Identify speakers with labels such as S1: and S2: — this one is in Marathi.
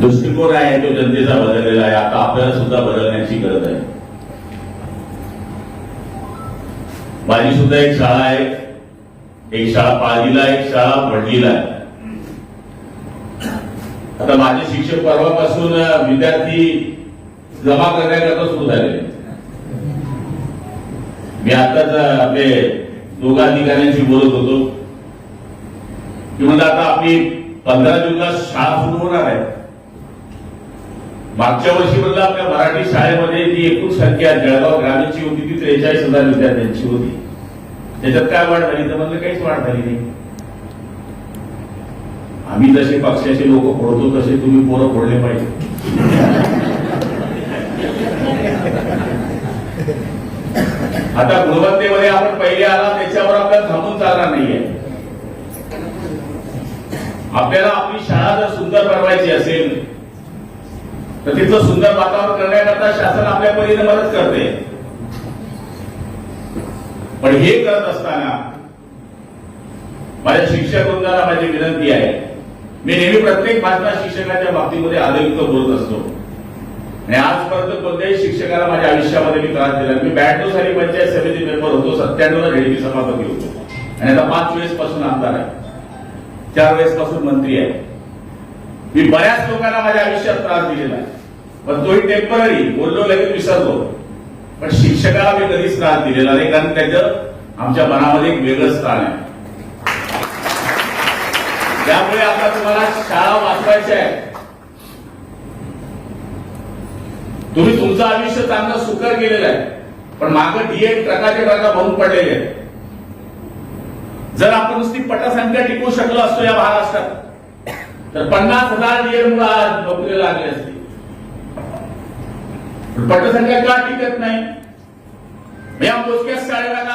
S1: दृष्टिकोन आहे तो जनतेचा बदललेला आहे. आता आपल्याला सुद्धा बदलण्याची गरज आहे. माझी सुद्धा एक शाळा आहे, एक शाळा पाळजीला, एक शाळा वडलीला आहे. आता माझे शिक्षक परवापासून विद्यार्थी जमा करण्याकरता सुरू झाले. मी आताच आपले दोघा अधिकाऱ्यांशी बोलत होतो की म्हणजे आता आपली 15 जूनला शाळा सुरू होणार आहे. मागच्या वर्षी म्हणलं आपल्या मराठी शाळेमध्ये जी एकूण संख्या जळगाव ग्रामीणची होती ती 43,000 विद्यार्थ्यांची होती. त्याच्यात काय वाढ झाली तर म्हणलं काहीच वाढ झाली नाही. आम्ही जसे पक्षाचे लोक फोडतो तसे तुम्ही पोरं फोडले पाहिजे. आता गुणवत्तेमध्ये आपण पहिले आला त्याच्यावर आपल्याला थांबून चालणार नाहीये. आपल्याला आपली शाळा जर सुंदर बनवायची असेल तर तिथलं सुंदर वातावरण करण्याकरता शासन आपल्या परीने मदत करते. पण हे करत असताना माझ्या शिक्षक वृंदाला माझी विनंती आहे. मी नेहमी प्रत्येक भाषणात शिक्षकाच्या बाबतीमध्ये आदरयुक्त बोलत असतो आणि आजपर्यंत कोणत्याही शिक्षकाला माझ्या आयुष्यामध्ये मी त्रास दिला. मी 92 साली पंचायत समिती मेंबर होतो, 97ला झेडपी सभापती होतो आणि आता 5 वेळेस पासून आमदार आहे, 4 वेळेस पासून मंत्री आहे. मी बऱ्याच लोकांना माझ्या आयुष्यात त्रास दिलेला आहे, पण तोही टेम्पररी, बोललो लगेच विसरलो. पण शिक्षकाला मी कधीच त्रास दिलेला नाही, कारण त्याचं आमच्या मनामध्ये एक वेगळं स्थान आहे. त्यामुळे आता तुम्हाला शाळा वाचवायची आहे. तुम्ही तुमचं आयुष्य चांगलं सुकर केलेलं आहे, पण मागं डीएड ट्रकाचे ट्रका भरून पडलेले आहेत. जर आपण नुसती पटसंख्या टिकवू शकलो असतो या महाराष्ट्रात तर 50,000 डीएड मुलं आज नोकरीला लागले असते. पटसंख्या का टिकत नाही? या मोजक्याच शाळेला का